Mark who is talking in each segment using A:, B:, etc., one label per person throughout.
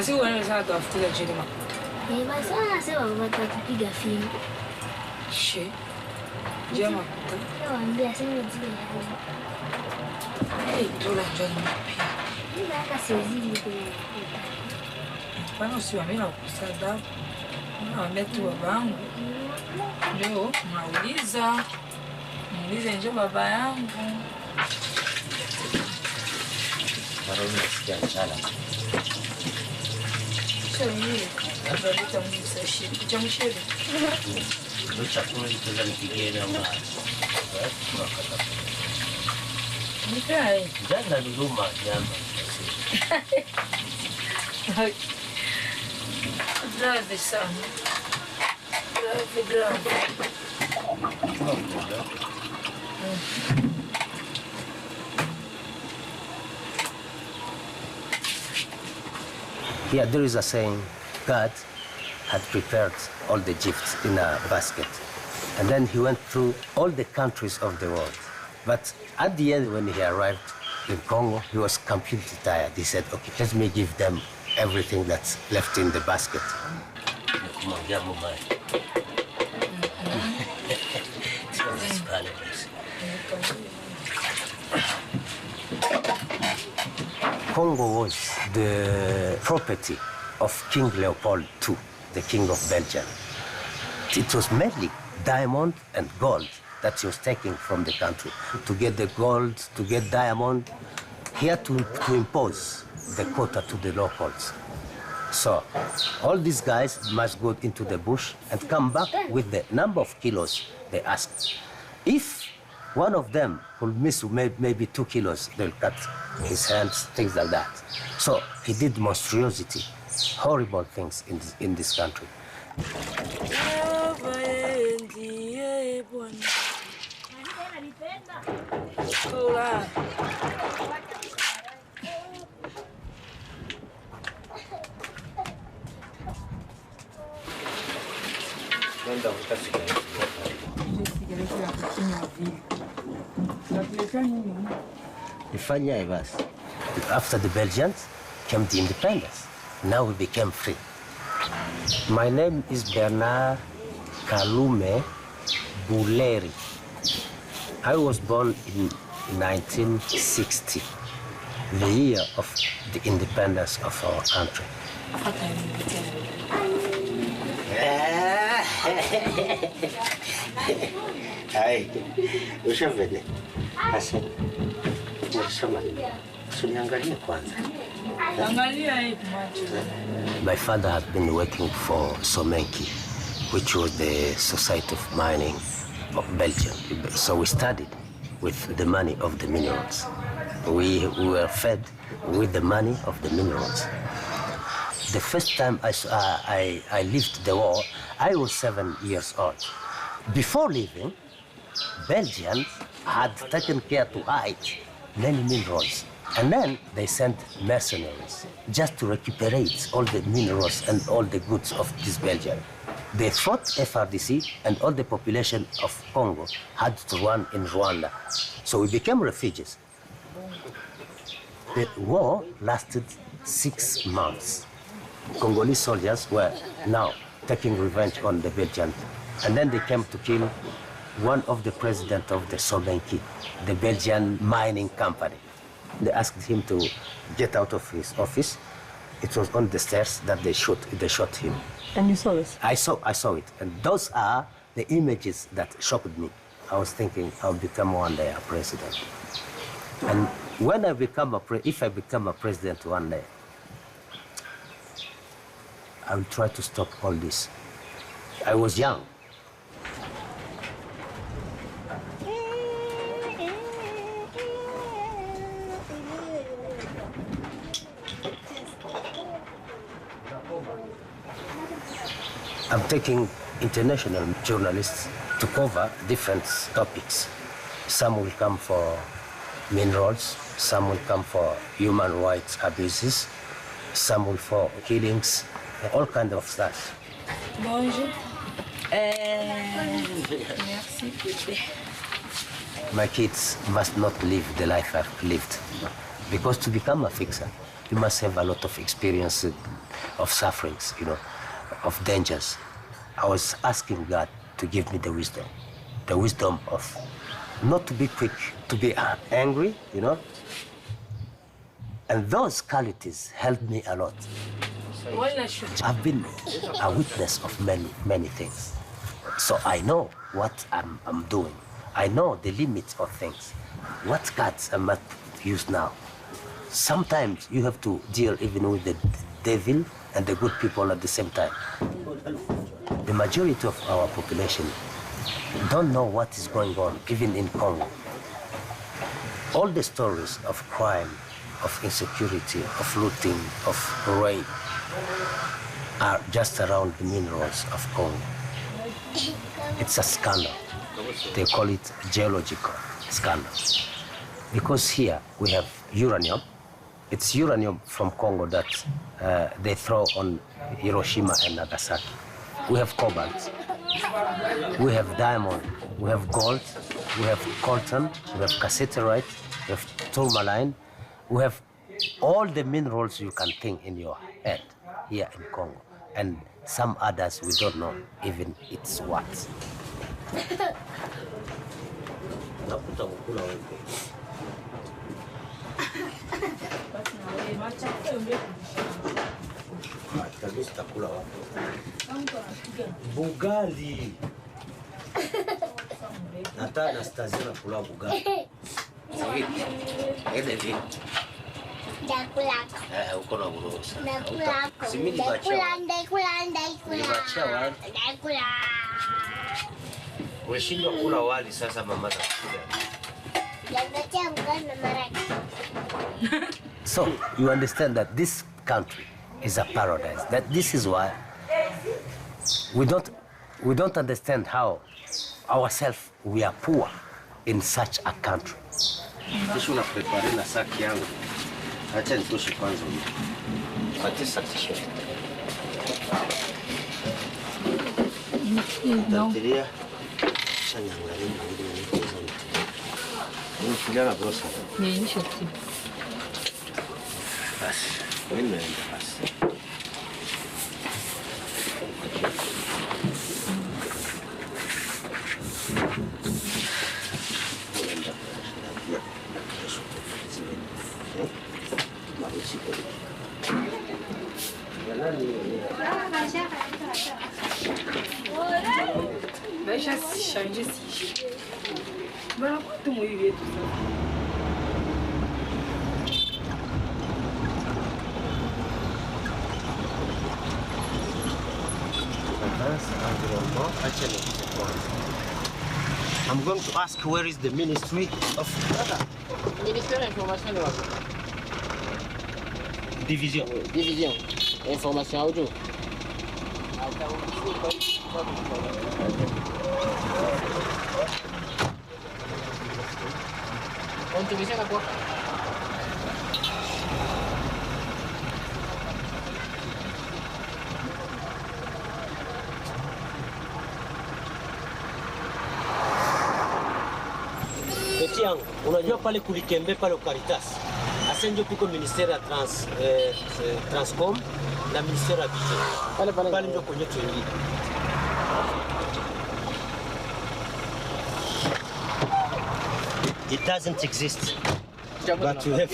A: Basi wanaweza kutafutia chini.
B: Basi sasa watakupiga fimu.
A: She. Jama.
B: Nawaambia sema zile hapo.
A: Dola njoni pia.
B: Ila hata siwezi kwenye.
A: Bana usiwaambie na kusada. Naambia tu babangu. Leo muulize njoo baba yangu.
C: Maroni nasikia njala.
A: Chakula ndio msashi. Chamshele.
C: Ndio chakula nitaweza nipigie na mama.
A: Nikai.
C: Jana niluma nyama.
A: Drive sana. Drive.
C: Yeah, there is a saying, God had prepared all the gifts in a basket. And then he went through all the countries of the world. But at the end, when he arrived in Congo, he was completely tired. He said, okay, let me give them everything that's left in the basket. Congo was the property of King Leopold II, the King of Belgium. It was mainly diamond and gold that he was taking from the country. To get the gold, to get diamond, he had to impose the quota to the locals. So all these guys must go into the bush and come back with the number of kilos they asked. If one of them will miss maybe 2 kilos, they'll cut his hands, things like that. So he did monstrosity, horrible things in this country. After the Belgians came the independence. Now we became free. My name is Bernard Kalume Buleri. I was born in 1960, the year of the independence of our country. Hi, ushavele. Asa. My father had been working for Somenki, which was the Society of Mining of Belgium. So we studied with the money of the minerals. We were fed with the money of the minerals. The first time I lived the war, I was 7 years old. Before leaving, Belgians had taken care to hide many minerals. And then they sent mercenaries just to recuperate all the minerals and all the goods of this Belgium. They fought FRDC, and all the population of Congo had to run in Rwanda. So we became refugees. The war lasted 6 months. Congolese soldiers were now taking revenge on the Belgians. And then they came to kill one of the president of the Somenki, the Belgian mining company. They asked him to get out of his office. It was on the stairs that they shot him.
D: And you saw this?
C: I saw it. And those are the images that shocked me. I was thinking I'll become one day a president. And when I become if I become a president one day, I will try to stop all this. I was young. I'm taking international journalists to cover different topics. Some will come for minerals, some will come for human rights abuses, some will for killings, all kinds of stuff.
A: Bonjour. Merci, bébé.
C: My kids must not live the life I've lived, because to become a fixer, you must have a lot of experience of sufferings, you know, of dangers. I was asking God to give me the wisdom of not to be quick, to be angry, you know. And those qualities helped me a lot. I've been a witness of many things. So I know what I'm doing. I know the limits of things. What cards I must use now. Sometimes you have to deal even with the devil and the good people at the same time. The majority of our population don't know what is going on, even in Congo. All the stories of crime, of insecurity, of looting, of rape are just around the minerals of Congo. It's a scandal. They call it geological scandal. Because here we have uranium. It's uranium from Congo that they throw on Hiroshima and Nagasaki. We have cobalt, we have diamond, we have gold, we have coltan, we have cassiterite, we have tourmaline, we have all the minerals you can think in your head here in Congo. And some others we don't know even it's what. Bugali. Nata Anastasia na kula bugali. Ele vipi?
B: Dakulako.
C: Uko na burosa.
B: Dakulako.
C: Simini bacha.
B: Dakula.
C: Umeshindwa kula wali sasa mama atakuja.
B: Yangatia mgana maraki.
C: So you understand that this country is a paradise. That this is why we don't understand how ourselves we are poor in such a country. Kisha unaprepare na saki yangu. Acha nitoshe kwanza. Acha saki shote.
A: No.
C: Tateria. Chanya ngari ngari ngari. Ni filana brosa.
A: Ni shote.
C: Basi. Wewe basi.
A: Deixa assistir, onde assiste. Agora quanto muito ver
C: I'm going to ask where is the Ministry of
D: Ministère de l'Information de la
C: Division.
D: Division. Information audio. Contribution à quoi?
C: Eti yangu, unajua pale kulikembe pale Caritas. Asenjo piko ministeri ya Transcom na ministeri ya Vision. Pale ndio kwenye tuingie. It doesn't exist. But you have.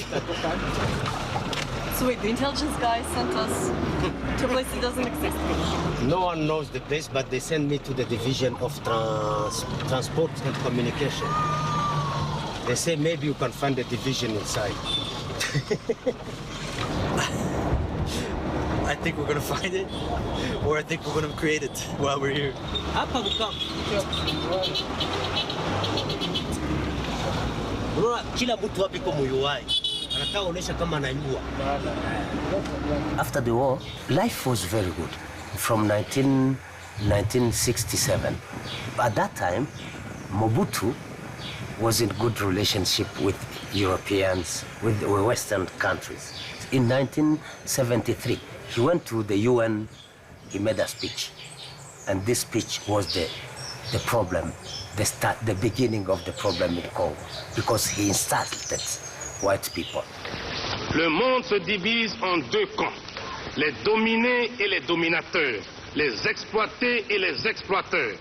E: So wait, the intelligence guy sent us to a place that doesn't exist?
C: No one knows the place, but they send me to the division of transport and communication. They say maybe you can find the division inside.
F: I think we're gonna find it, or I think we're gonna create it while we're here.
C: Hapa kukaa. Unaona kila mtu hapa iko muyuai. Anataka kuonesha kama anajua. After the war, life was very good. From 1967. At that time, Mobutu was in good relationship with Europeans, with the Western countries. In 1973, he went to the UN, he made a speech. And this speech was the problem, the beginning of the problem in Congo, because he insulted white people.
G: Le monde se divise en deux camps, les dominés et les dominateurs, les exploités et les exploiteurs.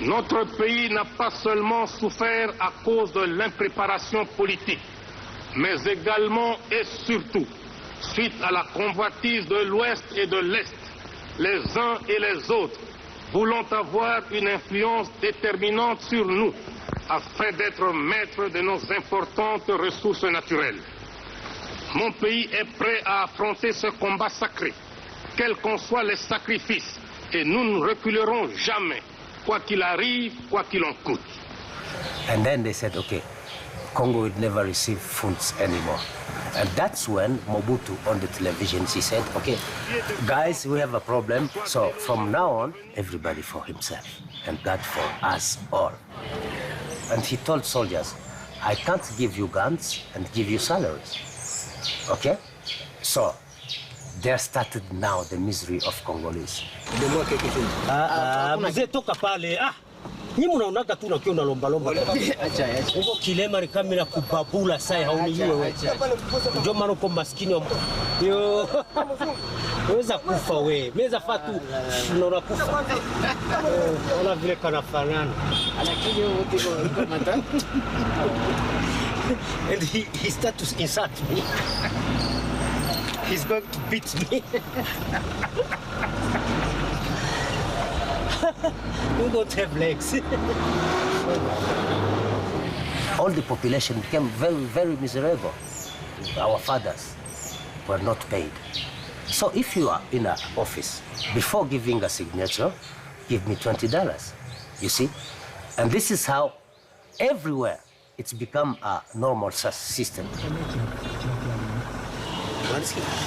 G: Notre pays n'a pas seulement souffert à cause de l'impréparation politique, mais également et surtout suite à la convoitise de l'Ouest et de l'Est, les uns et les autres voulant avoir une influence déterminante sur nous afin d'être maîtres de nos importantes ressources naturelles. Mon pays est prêt à affronter ce combat sacré, quels qu'en soient les sacrifices, et nous ne reculerons jamais, quoi qu'il arrive, quoi qu'il en coûte.
C: And then they said, okay, Congo would never receive funds anymore. And that's when Mobutu on the television, she said, okay, guys, we have a problem. So from now on, everybody for himself and God for us all. And he told soldiers, I can't give you guns and give you salaries. Okay? So there started now the misery of Congolese.
H: Mzee toka pale. Ni mnaonaga tu nakiona lomba lomba.
D: Acha.
H: Uko kilema ni kama na kubabula sai haunijue wewe. Ndio maana uko maskini wa yo. Weza kufa wewe. Meza fatu unaona kufa. Ona vile kana fanana.
D: Lakini wote kwa mata.
H: And he started to insult me. He's going to beat me. We don't have legs.
C: All the population became very, very miserable. Our fathers were not paid. So if you are in an office, before giving a signature, give me $20, you see? And this is how everywhere it's become a normal system.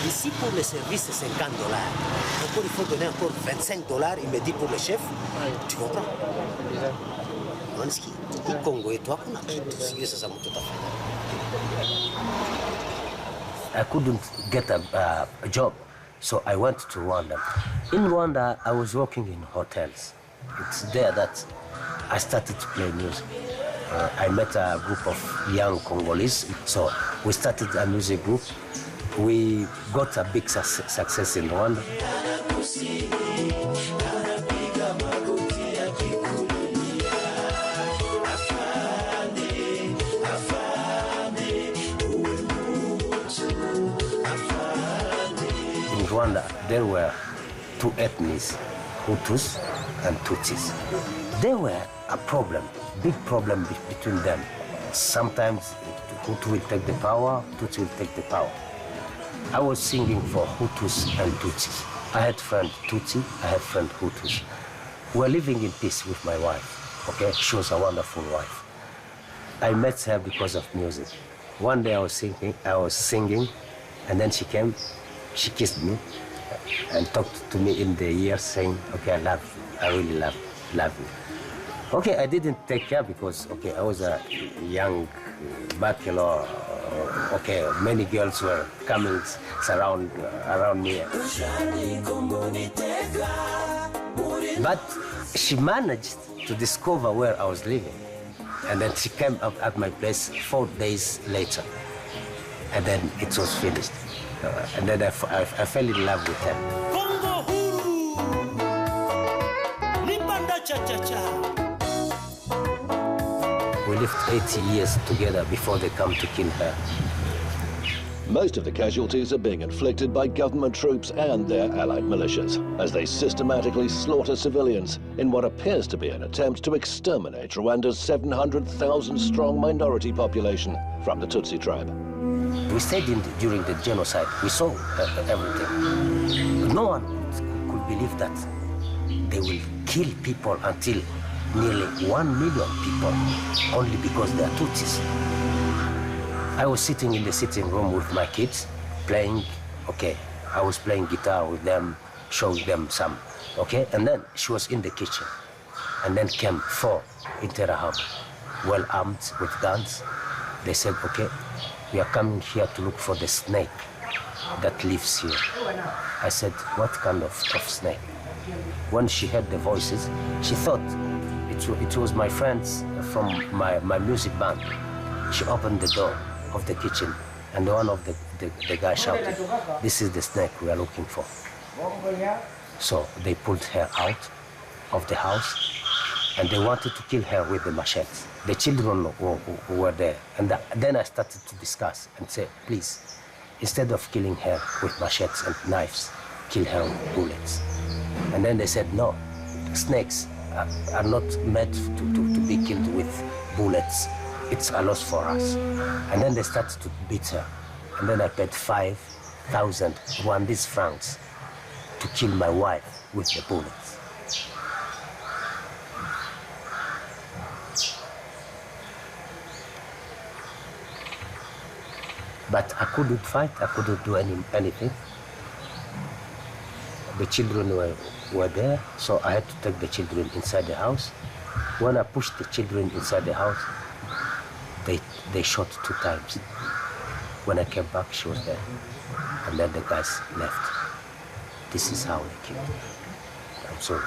H: Ici pour le service c'est $50. Encore il faut donner encore $25, il me dit pour le chef. Tu comprends? Manski, i Congo et toi kuna kitu sio sasa mtu tafanya.
C: I couldn't get a job, so I went to Rwanda. In Rwanda, I was working in hotels. It's there that I started to play music. I met a group of young Congolese, so we started a music group. We got a big success in Rwanda. In Rwanda, there were two ethnies, Hutus and Tutsis. There were a problem, big problem between them. Sometimes Hutu will take the power, Tutsi will take the power. I was singing for Hutus and Tutsis. I had friend Tutsi, I had friend Hutus. We were living in peace with my wife, okay? She was a wonderful wife. I met her because of music. One day I was singing, and then she came, she kissed me, and talked to me in the ear saying, okay, I love you, I really love you. Okay, I didn't take care because, okay, I was a young bachelor. Okay, many girls were coming around me. But she managed to discover where I was living. And then she came up at my place 4 days later. And then it was finished. And then I fell in love with her.
H: Congo huru. Libanda cha cha cha.
C: We lived 80 years together before they come to kill her.
I: Most of the casualties are being inflicted by government troops and their allied militias, as they systematically slaughter civilians in what appears to be an attempt to exterminate Rwanda's 700,000-strong minority population from the Tutsi tribe.
C: We stayed during the genocide. We saw everything. No one could believe that they will kill people until nearly 1 million people only because they are Tutsis. I was sitting in the sitting room with my kids, playing, okay, I was playing guitar with them, showing them some, okay, and then she was in the kitchen. And then came 4 Interahamwe, well armed with guns. They said, okay, we are coming here to look for the snake that lives here. I said, what kind of snake? When she heard the voices, she thought it was my friends from my music band. She opened the door of the kitchen And one of the guys shouted, "This is the snake we are looking for." So they pulled her out of the house and they wanted to kill her with the machetes. The children who were there. And then I started to discuss and say, please, instead of killing her with machetes and knives, kill her with bullets. And then they said, no, snakes are not meant to be killed with bullets. It's a loss for us. And then they started to beat her. And then I paid 5,000 Rwandese francs to kill my wife with the bullets. But I couldn't fight, I couldn't do anything. The children were there, so I had to take the children inside the house. When I pushed the children inside the house, they shot 2 times. When I came back, she was there. And then the guys left. This is how they killed me. I'm sorry.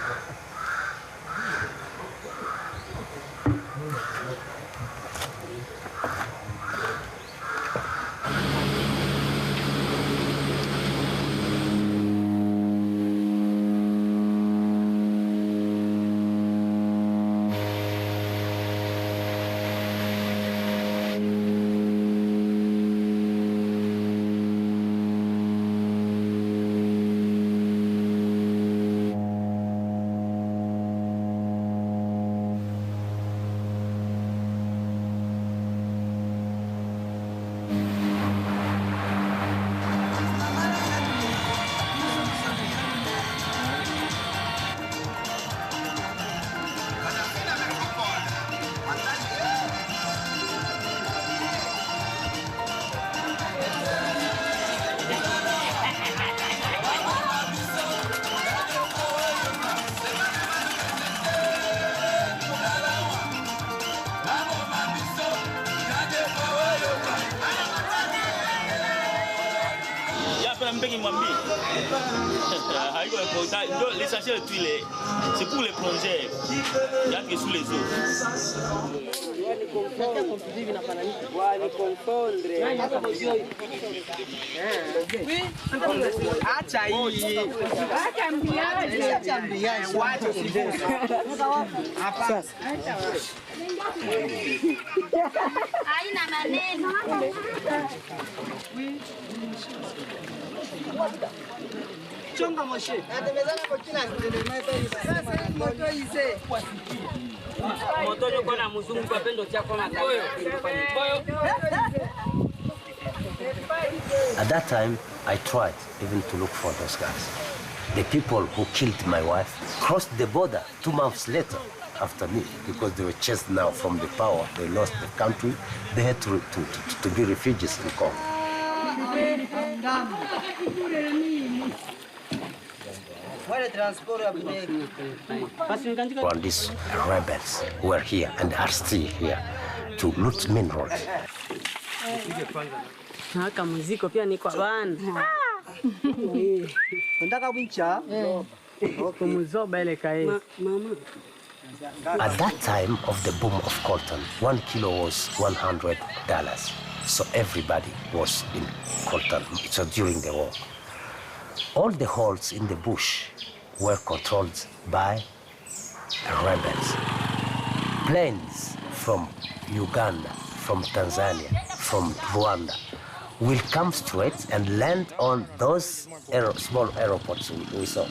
J: L'essentiel de tuiles, c'est pour les plongeurs. Il y a que sous les eaux.
C: At that time, I tried even to look for those guys. The people who killed my wife crossed the border 2 months later after me because they were chased now from the power. They lost the country. They had to be refugees in Congo. All these rebels were here and are still here to loot minerals. At that time of the boom of coltan, 1 kilo was $100. So everybody was in coltan. So during the war. All the holes in the bush were controlled by rebels. Planes from Uganda, from Tanzania, from Rwanda will come straight and land on those small airports we saw.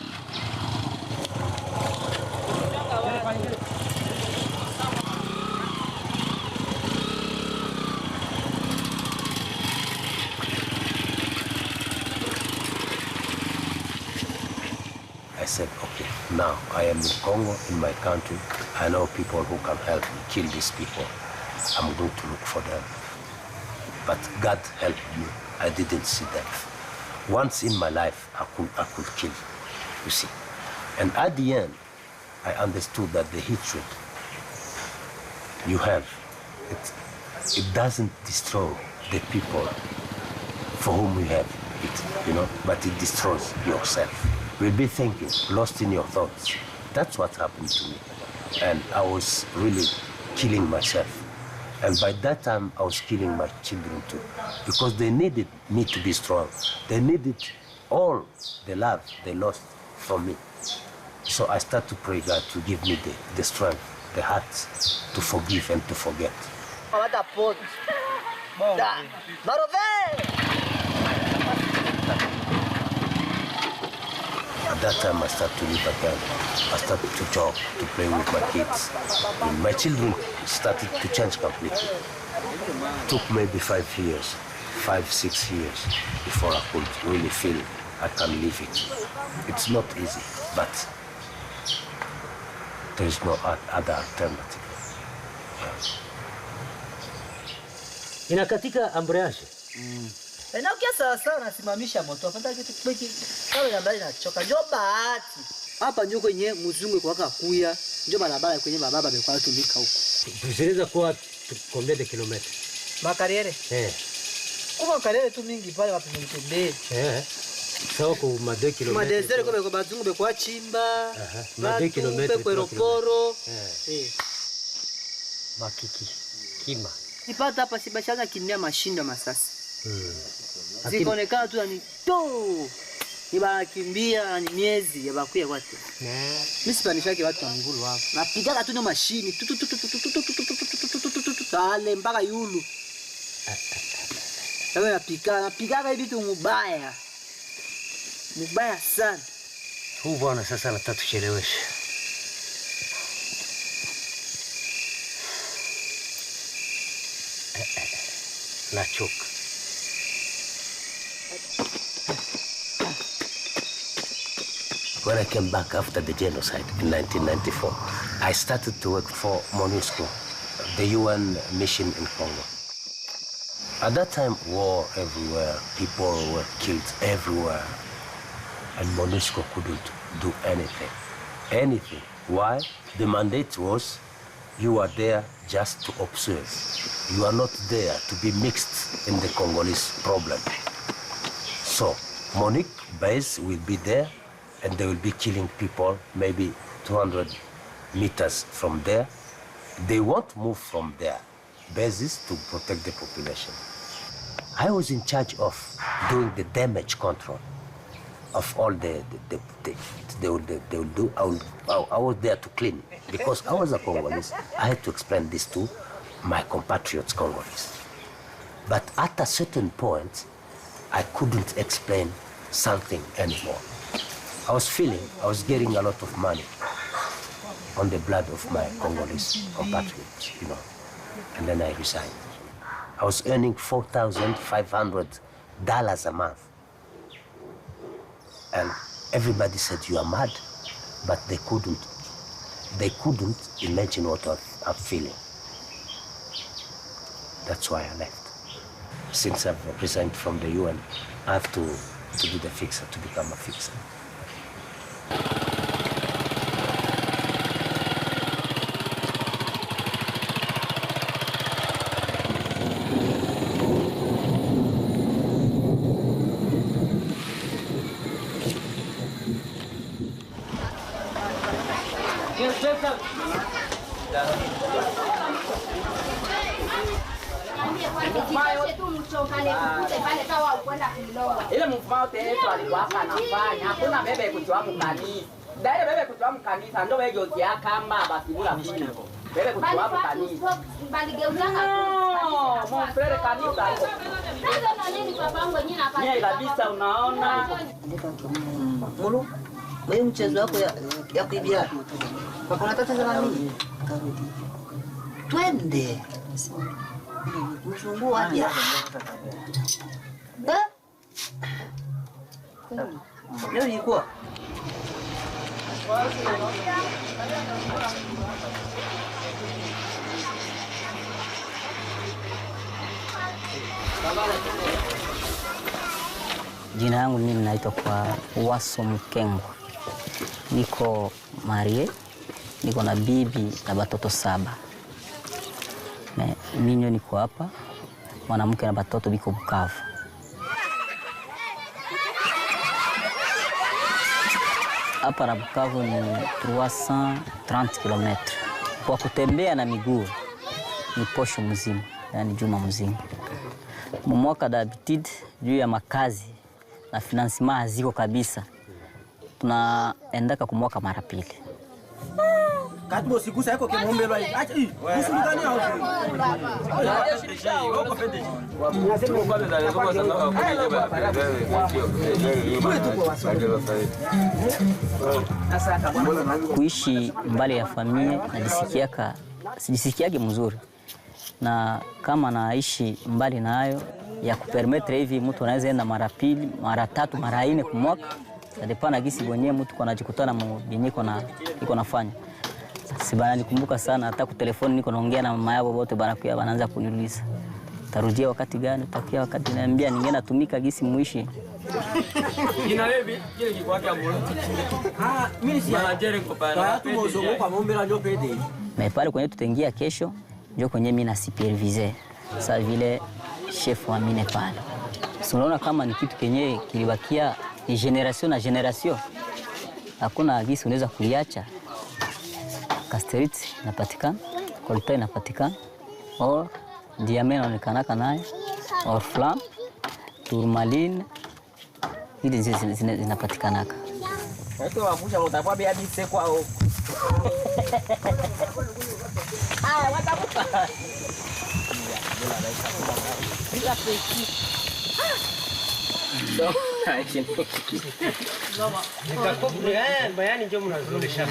C: I said, okay, now I am in Congo, in my country. I know people who can help me kill these people. I'm going to look for them. But God helped me. I didn't see death. Once in my life, I could kill, you see. And at the end, I understood that the hatred you have, it doesn't destroy the people for whom you have it, you know, but it destroys yourself. You'll be thinking, lost in your thoughts. That's what happened to me. And I was really killing myself And by that time, I was killing my children too, because they needed me to be strong. They needed all the love they lost from me. So I started to pray God to give me the strength, the heart to forgive and to forget. At that time, I started to live again. I started to talk, to play with my kids. And my children started to change completely. It took maybe 5 years, 5-6 years before I could really feel I can live it. It's not easy, but there is no other alternative.
H: Inakatika ambriage.
K: Na ukia sawa nasimamisha moto. Afadhali kitu kibiki. Kama nambari nachoka. Njoo bahati. Hapa ndio kwenye mzungu kwa kakuya. Njoo barabara kwenye baba amekuwa tumika huko.
C: Tusiweza kuwa combien de kilomita?
K: Makariere. Kuma kariere tu mingi pale wapi mtembee.
C: Sawa kwa ma 2 kilomita.
K: Ma desert kwa bazungu bekwa chimba.
C: Ma 2 kilomita
K: kwa aeroporo.
C: Makiki. Kima.
K: Nipata hapa sibashaanza kimia mashindo masasi. Zikoonekana tu ni to. Nibakimbia ni miezi ya bakuya watu. Mimi sipanishaki watu wa ngulu hapo. Napiga tu na mashini. Tale mpaka yulu. Wewe napiga hivi tu mubaya. Mubaya sana.
C: Huu bwana sasa anataka tucheleweshe. Nachoka. When I came back after the genocide in 1994, I started to work for MONUSCO, the UN mission in Congo. At that time, war everywhere, people were killed everywhere, and MONUSCO couldn't do anything. Anything. Why? The mandate was, you are there just to observe. You are not there to be mixed in the Congolese problem. So, MONUC base will be there, and they will be killing people maybe 200 meters from there. They won't move from their bases to protect the population. I was in charge of doing the damage control of all they will do. I was there to clean, because I was a Congolese. I had to explain this to my compatriots Congolese. But at a certain point, I couldn't explain something anymore. I was feeling I was getting a lot of money on the blood of my Congolese compatriots, you know, and then I resigned. I was earning $4,500 a month. And everybody said, you are mad, but they couldn't imagine what I'm feeling. That's why I left. Since I've resigned from the UN, I have to do the fixer, to become a fixer.
L: Ile mfumao teto alikuwa anafanya, hakuna bebe kutoa mkanisa. Ndaye bebe kutoa mkanisa ndio wewe jozia kama basi bula vile. Bebe kutoa mkanisa. Mon frère kanisa.
B: Sasa na nini babangu nyinyi hapa?
L: Yeye kabisa unaona.
K: Mulu, wewe mchezo wako ya kuibia. Kwa unataka za nini? Twende. Msumbua aje. Leo ilikuwa
M: Jina yangu mimi naitwa kwa Waso Mkengwa. Niko marie, niko na bibi na batoto 7. Mimi niko hapa, mwanamke na batoto biko Bukavu. Hapa na Bukavu ni 330 km. Kwa kutembea na miguu ni posho mzima, yani juma mzima. Mwaka d'habitude juu ya makazi na financement haziko kabisa. Tunaendaka kumwaka mara pili.
F: Katibo sikusa yako kemuombelwa hii. Acha hii. Usulukani au hii.
M: Kuishi mbali ya familia sijisikiake mzuri. Na kama naishi mbali nayo ya kupermettre hivi mtu anaweza enda mara pili, mara tatu, mara 4 kwa mwaka. Sadepana gisi mwenyewe mtu kwa anajikutana mbinyiko na iko nafanya. Si bana nikumbuka sana hata kwa telefoni niko naongea na mama yao wote bana kuya wanaanza kuniuliza. Tarudia wakati gani? Utakia wakati naambia ningeenda tumika gisi muishi.
J: Ina lebi kile kikwake amolo.
F: Mimi si
J: manager kwa bana.
F: Tumozunguka kwa muombela ndio pede.
M: Na pale kwenye tutaingia kesho ndio kwenye mimi na supervisor. Sasa vile chef wa mine pale. Unaona kama ni kitu kenye kilibakia ni generation na generation. Hakuna gisi unaweza kuliacha. Casterit inapatikana, coltan inapatikana, or diamant inaonekana naye, or flam, tourmaline, hizi zinapatikana.
L: Hapo wavuja mtakuwa bia bise kwao. Watakupa. Bila peki.
H: No, nikakupa bayani ndio mnazungusha.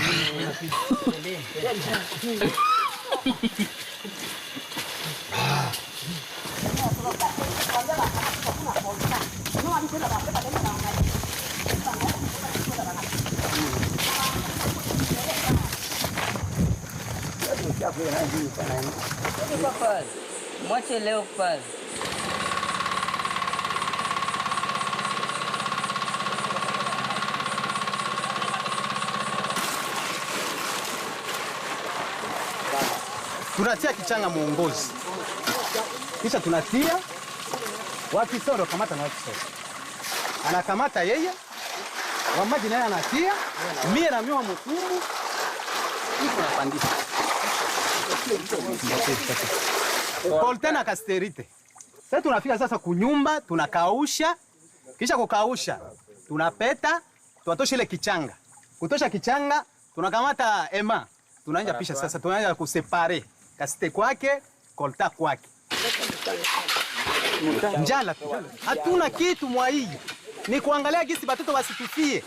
K: Mwache leo pale.
N: Tunatia kichanga muongozi. Kisha tunatia wakisoro kamata na wakisoro. Anakamata yeye. Wa maji naye anatia. Mie na mioa mtumu. Iko napandisha. Coltan na casterite. Sasa tunafika sasa kunyumba, tunakausha. Kisha kukausha, tunapeta, tunatosha ile kichanga. Kutosha kichanga, tunakamata ema. Tunaanza pisha sasa, tunaanza kusepare. Kasite kwake, coltan kwake. Njala tu. Hatuna kitu mwa hii. Ni kuangalia gisi batoto wasitufie.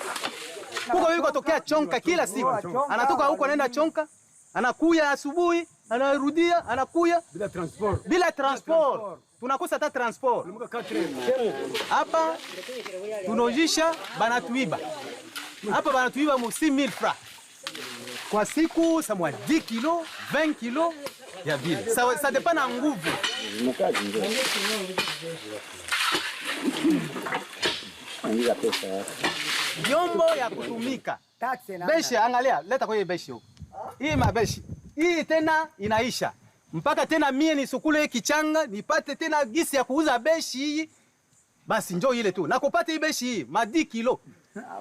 N: Huko yuko tokea chonka kila siku. Anatoka huko anaenda chonka, anakuya asubuhi, anarudia, anakuya bila transport. Bila transport. Tunakosa hata transport. Hapa tunojisha banatuiba. Hapa banatuiba mu 6000 francs. Kwa siku samwa 10 kilo, 20 kilo ya vile. Ça dépend na nguvu. Vyombo ya kutumika. Beshi angalia, leta kwa hii beshi huko. Hii mabeshi. Hii tena inaisha. Mpaka tena mie nisukule kichanga, nipate tena gisi ya kuuza beshi hii. Basi njoo ile tu. Na kupata hii beshi hii, ma 10 kilo.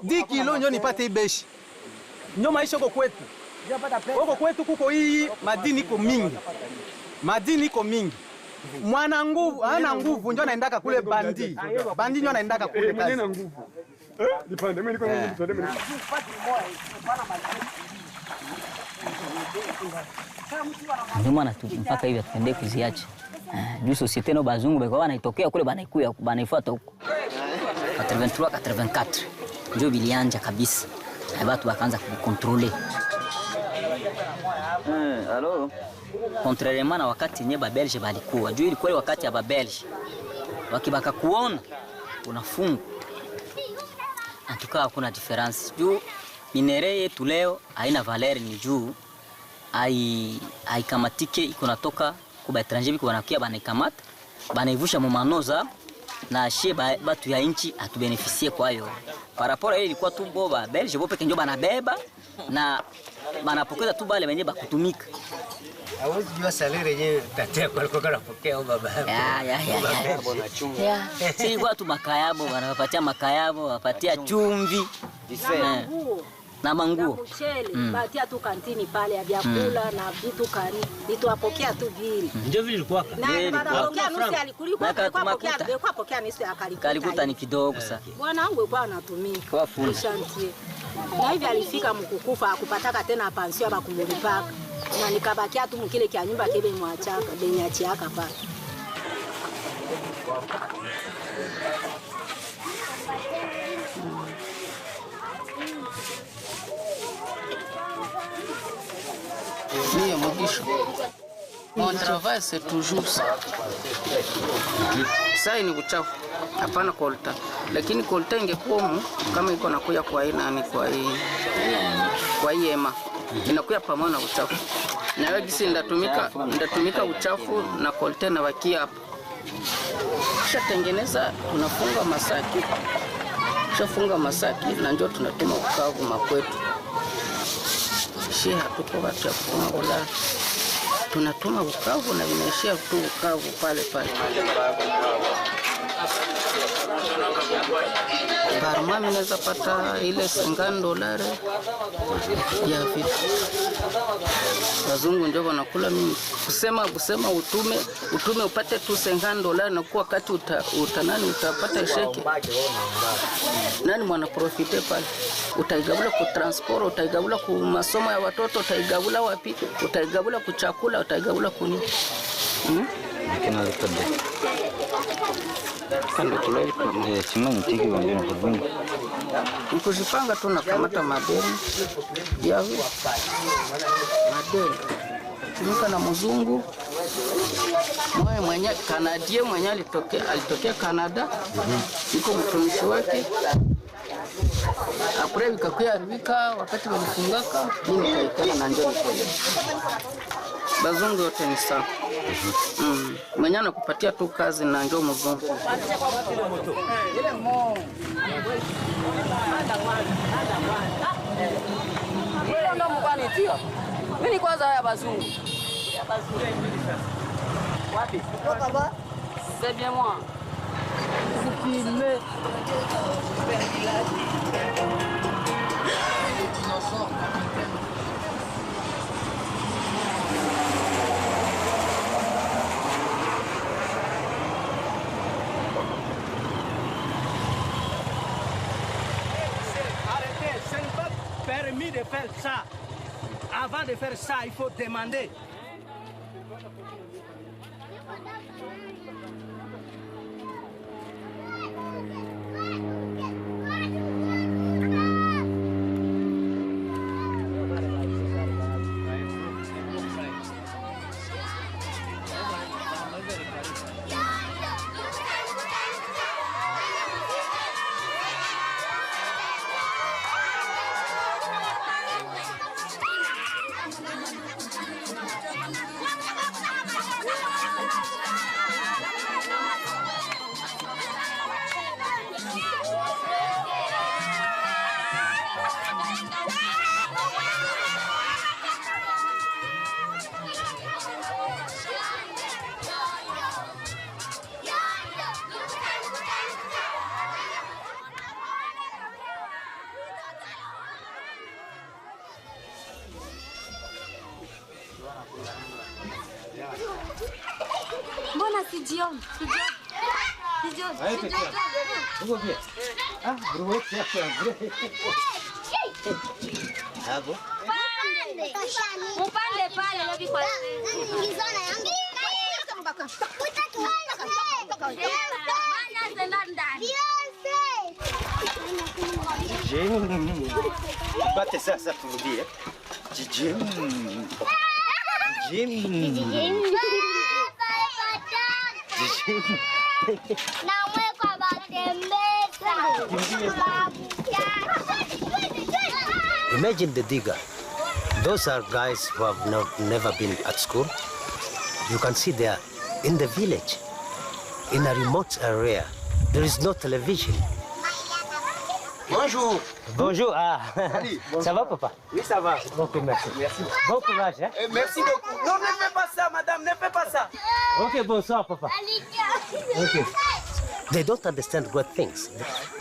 N: 10 kilo njoo nipate hii beshi. Njoo maisha huko kwetu. Huko kwetu kuko hii madini iko mingi. Madini iko mingi. Mwana nguvu, hana nguvu njoo anaendaka kule bandi. Bandi njoo anaendaka kule kazi. Mimi nguvu. Dipande mimi niko nguvu.
M: Ndio maana mpaka hivi tuende kuziacha. Juu societe no bazungu beko wanaitokea kule banaikuya banaifuata huko. 83 84 ndio bilianja kabisa. Watu wakaanza kucontroller.
L: Allo.
M: Contrairement na wakati nye ba Belge balikuwa. Juu ilikuwa wakati ya ba Belge. Wakibaka kuona unafungwa. Antukaa hakuna difference. Juu minere yetu leo haina valeur ni juu haikamatike iko natoka kwa etranger biko wanakia banaikamata banaivusha mu manoza na shie batu ya inchi atubenefisie kwa hiyo. Parapora ile ilikuwa tu boba Belge bope kenjo banabeba na banapokeza tu bale wenyewe bakutumika.
H: Hawezi jua salary yenyewe tatia kwa alikuwa anapokea au baba.
M: Si watu makayabo wanapatia makayabo, wapatia chumvi. na manguo.
O: Mchele, batia tu kantini pale ya vyakula na vitu kani. Nitwapokea tu vile.
H: Ndio vile ilikuwa.
O: Na wanapokea nusu alikuwa pokea nusu akalikuta.
M: Kalikuta ni kidogo sana.
O: Bwana wangu alikuwa anatumika.
M: Kwa fundi.
O: Na hivi alifika mkukufa akupataka tena pansio aba kumulipaka. Na nikabakia tu mkile kia nyumba kile mwachaka, benyachiaka pale.
L: Mie Mugisho. Mon travail c'est toujours ça. Sai ni uchafu. Hapana coltan. Lakini coltan ingekuwa kama iko nakuya kwa aina ni kwa hema. Inakuya pamoja na uchafu. Na wewe gisi ndatumika uchafu na coltan na wakia hapo. Kisha tengeneza tunafunga masaki. Kisha funga masaki na ndio tunatuma ukavu makwetu. Shia hatuko watu ya kutuma ulaya. Tunatuma ukavu na vinaishia tu ukavu pale pale. Barma minaweza pata ile $50 ya vitu. Wazungu ndio wanakula mimi. Kusema utume upate tu $50 na kwa wakati utanani utapata sheke. Nani mwana profite pale? Utaigabula ku transport, utaigabula ku masomo ya watoto, utaigabula wapi? Utaigabula ku chakula, utaigabula kuni.
P: Kina likode.
L: Kando kulai kwa
P: chimani tiki wanje na kudunga.
L: Nikujipanga tu na kamata madeni. Yavi. Madeni. Tumika na mzungu. Mwenye Kanadie mwenye alitokea Canada. Niko mtumishi wake. Apre vikakuya haribika wakati walifungaka mimi nikaikana na njoo nikoje. Bazungu yote ni sawa. Mwenye anakupatia tu kazi na njoo mzungu.
K: Ile ndo mkwani tio. Mimi kwanza haya bazungu. Wapi? C'est bien moi. Vous filmez.
F: Arrêtez, ce n'est pas permis de faire ça. Avant de faire ça, il faut demander.
B: Mbona sijioni?
H: Uko bien. Ah, bro, hapo.
B: Upande pale na vikwa. Ngizana yangu.
H: Bate sasa turudie. Jijim.
C: Imagine the digger. Those are guys who have never been at school. You can see they are in the village, in a remote area. There is no television.
F: Bonjour.
C: Bonjour. Ah.
F: Bonjour.
C: Ça va, papa?
F: Oui, ça va.
C: Ok, merci.
F: Merci.
C: Bon courage. Hein?
F: Merci beaucoup. Non, ne fais pas ça, madame, ne fais pas ça.
C: Ok, bonsoir, papa. Ok. They don't understand good things.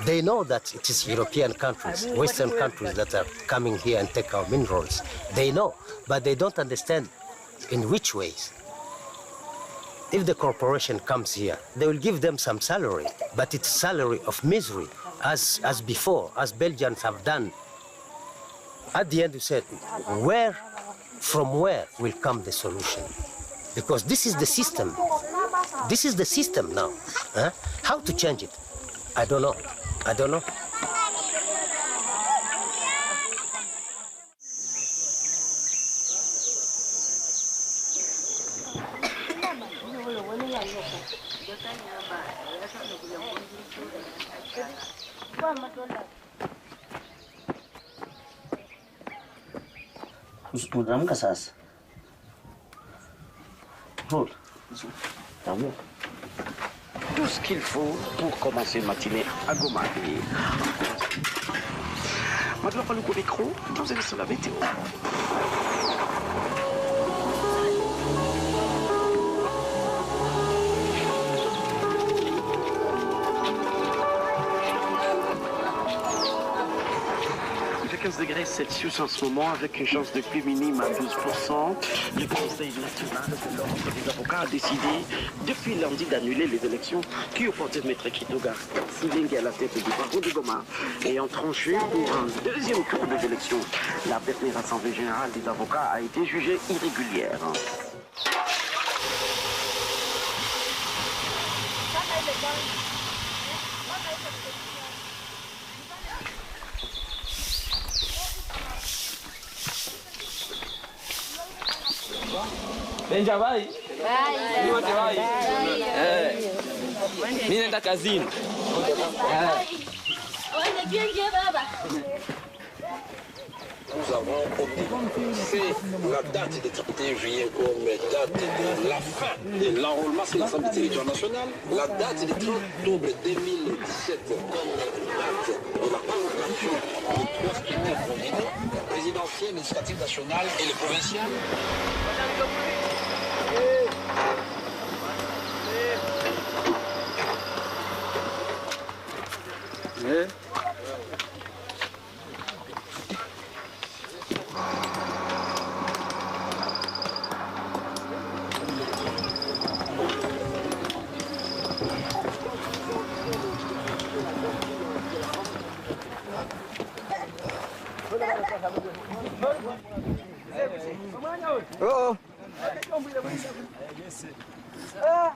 C: They know that it is European countries, Western countries that are coming here and take our minerals. They know, but they don't understand in which ways. If the corporation comes here, they will give them some salary, but it's salary of misery, as before, as Belgians have done. At the end, you said, from where will come the solution? Because this is the system. This is the system now. Huh? How to change it? I don't know. I don't know.
P: Unaamka sasa. Roule. T'amour.
Q: Tout ce qu'il faut pour commencer une matinée à Goma. Maintenant, pas le coup d'écran, vous allez sur la météo. Il fait 15 degrés Celsius en ce moment avec une chance de pluie minime à 12%. Le Conseil national de l'ordre des avocats a décidé depuis lundi d'annuler les élections qui opposaient Maître Kitoga Silingi à la tête du barreau de Goma et ont tranché pour un deuxième tour des élections. La dernière assemblée générale des avocats a été jugée irrégulière.
R: Benja vai? Ni wote vai? Mimi naenda kazini.
G: Nous avons fait la date du 31 juillet comme date de la fin de l'enrôlement sur l'ensemble du territoire national, la date du 30 octobre 2017 comme date de la prolongation des 3 scrutins combinés, présidentiel, législatif national et le provincial.
N: Oh.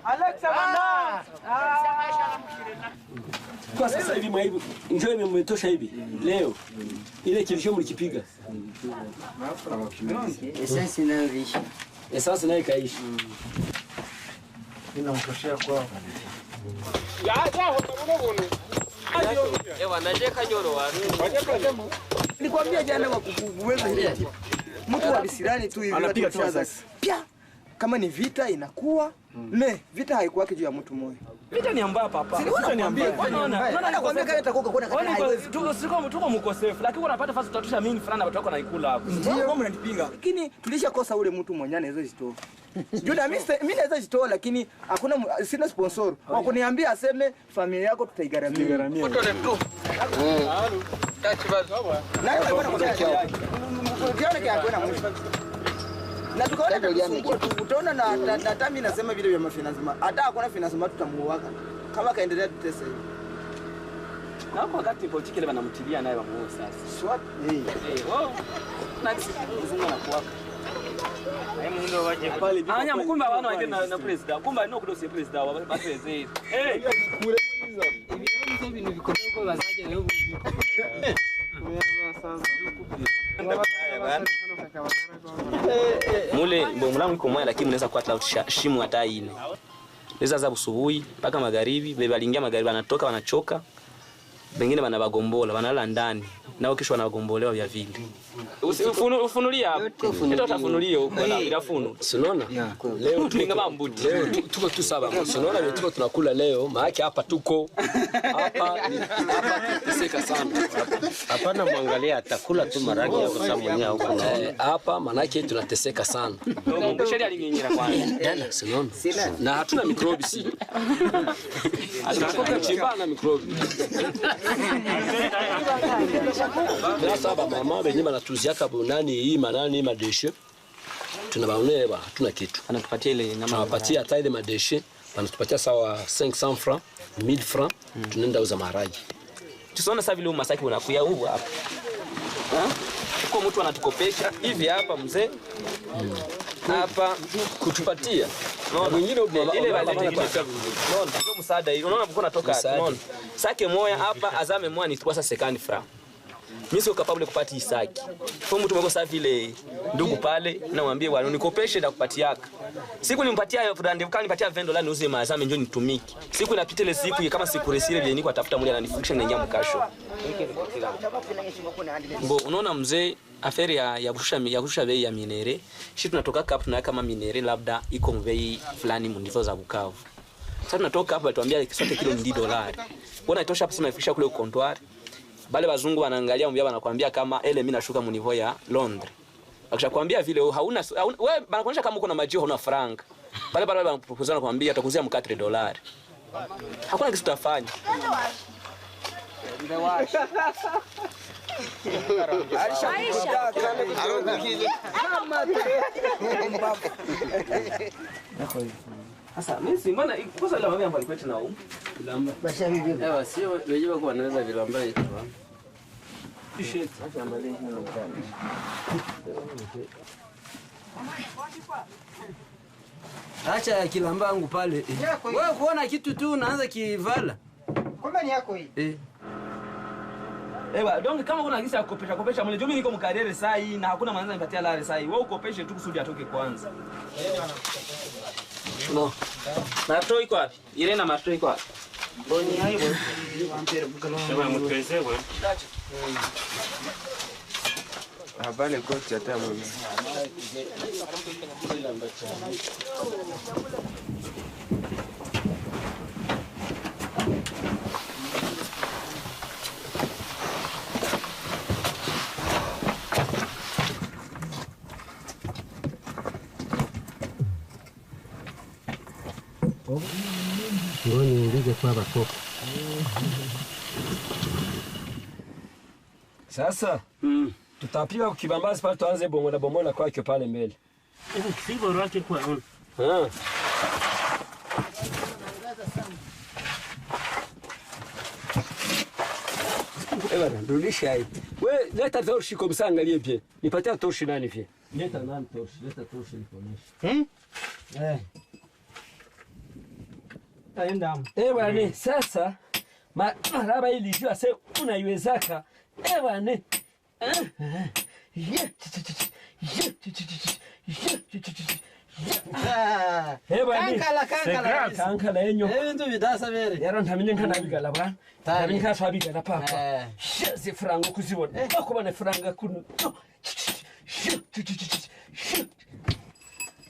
N: Alexa manda.
H: Kwa sasa hivi maibu njoo imetosha hivi leo ile kilisho mlikipiga
K: essence nayo ishi
H: essence nayo kaishi
N: inamtoshea kwa
R: Ewa naje kanyoro wapi?
K: Nilikwambia jana wakuweza ile mtu wa bisirani tu hivi
N: anapiga tu
K: pia kama ni vita inakuwa ne vita haikuwa juu ya mtu mmoja.
R: Vita ni mbaya papa.
K: Vita ni mbaya. Unaona nakwambia kama itakuwa kuna
R: katika tuko mkosefu lakini unapata fasi tutatusha mimi fulani watu wako na ikula hapo.
K: Ndio kama mnanipinga. Lakini tulishakosa ule mtu mwenye anaweza jitoa. Juda mimi naweza jitoa lakini hakuna sina sponsor. Wa kuniambia aseme familia yako tutaigaramia.
R: Utole tu. Halo. Tachi bazo.
K: Na bwana mmoja. Ukiona kiasi na mwisho. Na tukaona utaona na tami nasema vile vya mafinazima. Hata hakuna finazima tutamuoaka. Kama kaendelea tutese hivi.
R: Na kwa wakati politiki ile wanamtilia naye wamuoe sasa.
K: Swat.
R: Wao. Na kuzunga na kuwaka. Mundo waje pale. Anya mkumba wana wake na president. Kumba no kudosi president wa president. Mure mwiza. Hivi ni vikonoko wazaje leo. Mule mbo mlango iko moja lakini mnaweza kuata shimu hata ine. Naweza za busubuhi mpaka magharibi, bebe aliingia magharibi anatoka wanachoka. Wengine wanabagombola, wanalala ndani. Nao kisha wanagombolewa vya vile. Ufunulia hapo. Ndio utafunulia huko na ilafunu.
C: Unaona?
R: Leo tulinga mbuti.
C: Leo tuko tu saba. Unaona vile tuko tunakula leo, maana hapa tuko hapa tunateseka sana. Hapana muangalia atakula tu maragi hapo kama mwenyewe huko. Hapa maana yake tunateseka sana.
R: Ndio sheria alinyingira kwanza.
C: Dana, unaona? Na hatuna mikrobi si. Atakoka chimbana mikrobi. Sasa mama wenyewe wanatuziaka nani hii manani madeshe. Tunabaonea hatuna kitu.
R: Anatupatia ile na
C: tunapatia hata ile madeshe, wanatupatia sawa 500 francs, 1000 francs, tunaenda uza maharagi.
R: Tusiona sasa vile masaki unakuya huko hapa. Kwa mtu anatukopesha hivi hapa mzee. Hapa
C: kutupatia.
R: Mwingine ile wale nyingine pia. Unaona ndio msaada hiyo. Unaona mko natoka unaona. Sake moja hapa azame moja ni 350 francs. Mimi sio capable kupata isaki. Kwa mtu mko safi vile ndugu pale namwambie bwana unikopeshe na kupatiaka. Siku nimpatia brand kama nipatia $20 niuze mazame njoo nitumiki. Siku inapita ile siku kama siku resile vile niko atafuta mmoja ananifikisha naingia mkasho. Mbo unaona mzee aferi ya kushusha bei ya minere. Sisi tunatoka hapa tunaweka kama minere labda iko bei fulani mnivo za Bukavu. Sasa tunatoka hapa tuambia kisote kilo $10. Mbona itosha hapa sema ifikisha kule comptoir. Bale bazungu wanaangalia mbia wanakuambia kama ele mimi nashuka mnivo ya Londres. Akishakwambia vile hauna wewe banakuonyesha kama uko na majio hauna franka. Bale wanapropose wanakuambia atakuzia $4. Hakuna kitu tutafanya. Sasa mimi si mbona kosa la mama ambayo kwetu na huko. Lamba.
C: Basha hivi.
R: Ewa sio wenyewe kwa wanaweza vilamba yetu.
C: T-shirt acha angalia hiyo ndani.
K: Acha kilamba yangu pale. Wewe kuona kitu tu unaanza kivala.
S: Kumbe ni yako hii.
R: Ewa, donc kama kuna kisa kopesha mwenye mimi niko mkarere saa hii na hakuna maneno nipatia lale saa hii. Wewe ukopeshe tu kusudi atoke kwanza. No. Marto iko wapi? Irena marto iko wapi?
S: Boni haibo.
J: Sema mtweze wewe.
S: Habari kocha hata mimi.
C: Ngoni ndije kwa batoka. Sasa tutapiga kibambazi pale tuanze bomola kwake pale mbele.
J: Sivyo roake kwa on.
C: Ewa rudisha hii. Wewe leta torshi kwa msangalie pia. Nipatia torshi nani pia? Leta nani torshi? Leta torshi nikuoneshe.
K: Taenda.
C: Ewa ne sasa maraba hili jua sasa unaiwezaka. Ewa ne. Kankala enyo.
K: Ndio bidasa mere.
C: Yaro ntamenye nkanabigala bwa. Ntamenye nkashabigala papa. Ze frango kuzibona. Bako bane franga kuno.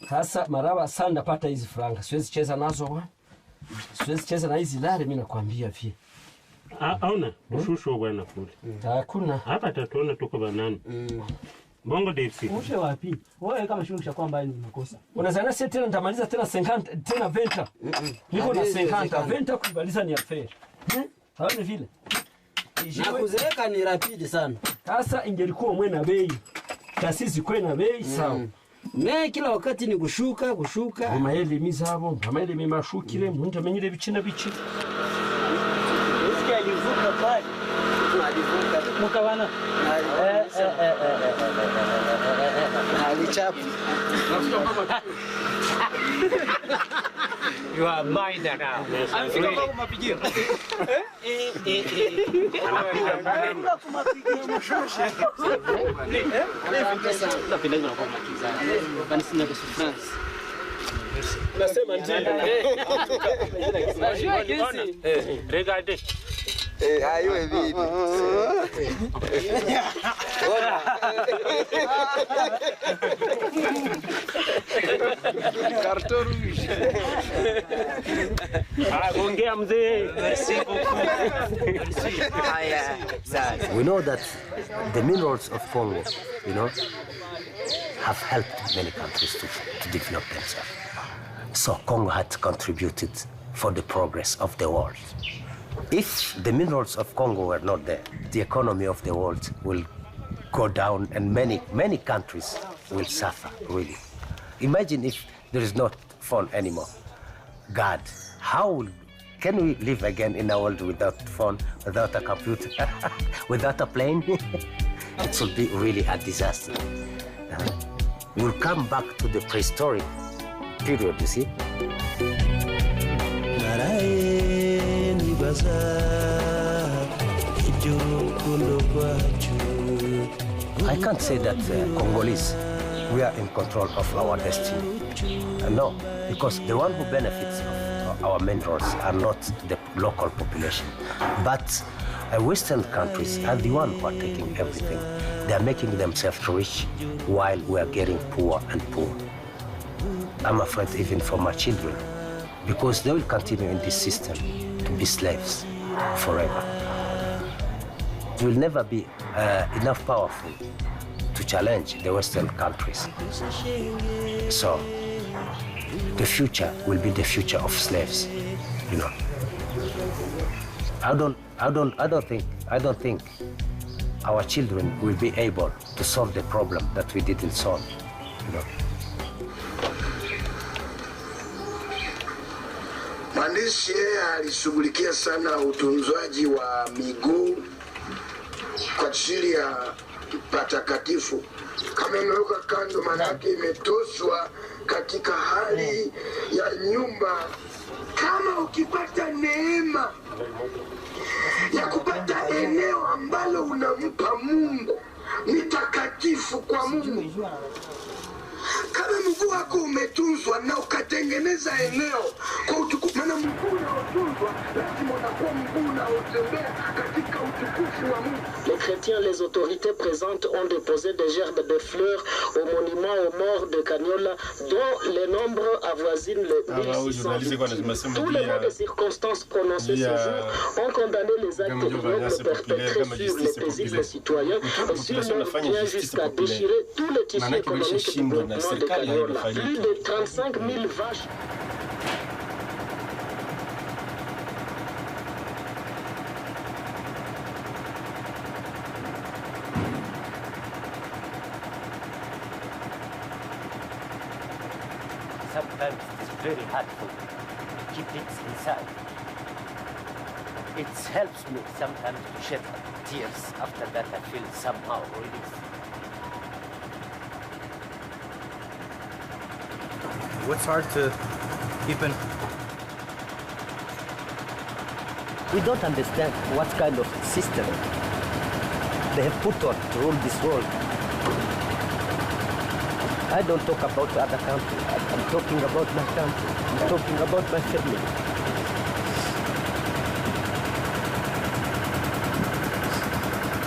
C: Sasa maraba sana pata hizi franga. Siwezi cheza nazo bwa. Siwezi cheza na hizi lare mimi nakwambia vile.
J: Hauna ushushu bwana kule.
C: Hakuna.
J: Hapa tatuona tuko banani. Bongo DFC.
R: Ushe wapi? Wewe kama shungisha kwamba ni makosa.
C: Unazana sasa tena nitamaliza tena 50 tena 20. Niko na 50 20 kubaliza ni affair. Haone vile.
K: Na kuzeeka ni rapidi sana.
C: Sasa ingelikuwa mwe na bei. Taasisi kwe na bei sawa.
K: Ne kila wakati ni kushuka.
C: Amaeli mizabo, amaeli mimashukire, muntu amenyire bicina bici.
K: Usikia alivuka pale. Alivuka.
R: Mukabana.
K: Alichapa.
H: You are mine now.
R: Alifika kwa kumapigio.
K: Alifika kumapigio mshushe.
R: Napenda hizo kwa makizana. Bani sina kwa France.
C: Nasema ndio.
J: Regardez.
S: Ayo vipi? Carton rouge.
H: Ongea mzee.
C: We know that the minerals of Congo, have helped many countries to develop themselves. So Congo had contributed for the progress of the world. If the minerals of Congo were not there, the economy of the world will go down and many countries will suffer, really. Imagine if there is not phone anymore. God, how can we live again in a world without phone, without a computer, without a plane? It will be really a disaster. We'll come back to the prehistoric period, you see? I can't say that Congolese, we are in control of our destiny. No, because the one who benefits of our minerals are not the local population, but Western countries are the ones who are taking everything. They are making themselves rich while we are getting poor and poor. I'm afraid even for my children, because they will continue in this system to be slaves forever. It will never be enough powerful to challenge the Western countries. So the future will be the future of slaves, I don't think our children will be able to solve the problem that we didn't solve,
T: Mwandishi yeye alishughulikia sana utunzwaji wa miguu kwa ajili ya patakatifu. Kama imeweka kando, manake imetoswa katika hali ya nyumba. Kama ukipata neema ya kupata eneo ambalo unampa Mungu, ni takatifu kwa Mungu. Kama mguu wako umetunzwa na ukatengeneza eneo kwa utukufu, maana mguu unaotunzwa lazima unakuwa mguu unaotembea katika utukufu wa Mungu.
Q: Les chrétiens, les autorités présentes ont déposé des gerbes de fleurs au monument aux morts de Cagnola, dont les nombres avoisinent les 1600. Tous les mots de circonstances prononcés ce jour ont condamné les actes ignobles perpétrés sur les paisibles citoyens, sur leur bien jusqu'à déchirer tout le tissu économique du mouvement de Cagnola. Plus de 35 000 vaches.
C: Sometimes it's very hard to keep it inside. It helps me sometimes to shed tears. After that, I feel somehow relief.
N: What's hard to keep in?
C: We don't understand what kind of system they have put on to rule this world. I don't talk about other countries. I'm talking about my country. I'm talking about my family.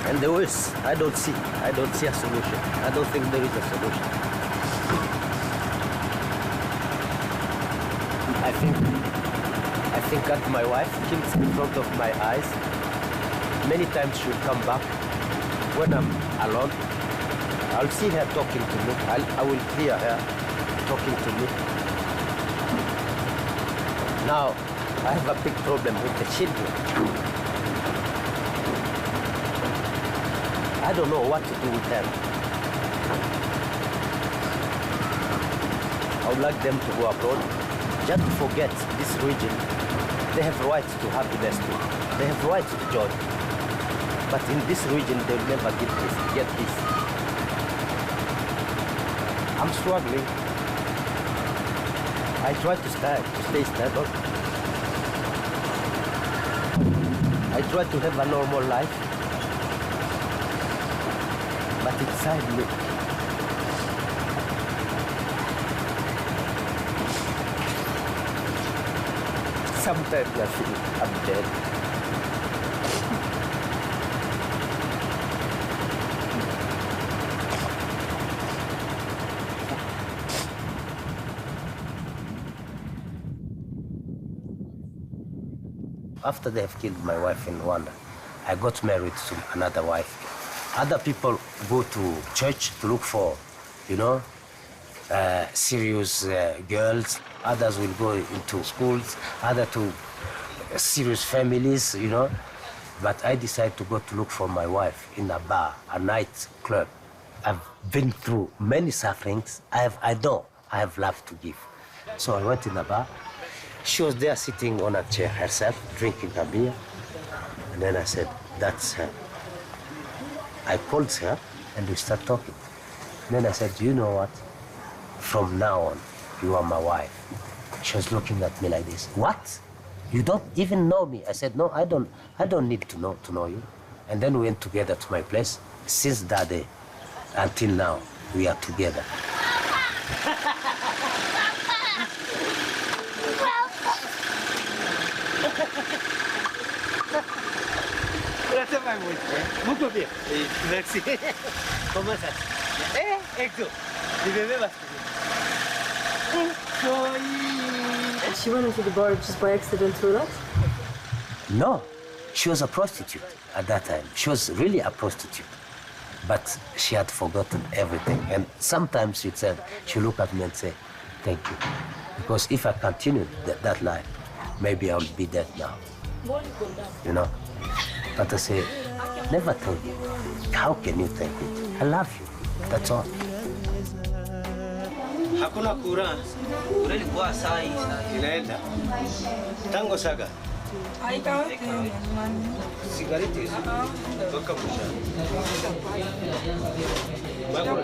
C: And the worst, I don't see a solution. I don't think there is a solution. I think that my wife kills in front of my eyes. Many times she'll come back when I'm alone. I'll see her talking to me. I will hear her talking to me. Now, I have a big problem with the children. I don't know what to do with them. I would like them to go abroad, just to forget this region. They have rights to happiness too. They have rights to joy. But in this region, they'll never get this. I'm struggling. I try to stay stable. I try to have a normal life. But inside me, sometimes I feel I'm dead. after they have killed my wife in Rwanda, I got married to another wife. Other people go to church to look for, serious girls. Others will go into schools, others to serious families, But I decided to go to look for my wife in a bar, a night club. I've been through many sufferings. I have love to give. So I went in the bar. She was there sitting on a chair herself, drinking a beer. And then I said, that's her. I called her and we started talking. And then I said, you know what? From now on, you are my wife. She was looking at me like this. What? You don't even know me? I said, no, I don't need to know you. And then we went together to my place. Since that day until now, we are together.
H: Grazie mai mult. Molto bene. Merci. Come stai? Ecco. Di beveva.
E: She went into the bar just by accident through that?
C: No, she was a prostitute at that time. She was really a prostitute. But she had forgotten everything. And sometimes she'd look at me and say, thank you. Because if I continued that life, maybe I would be dead now. But I say, never thank you. How can you thank me? I love you. That's all.
H: Hakuna kura. Kura ilikuwa saa hii inaenda. Tango saga. Sigareti hizi. Toka pusha. Magura.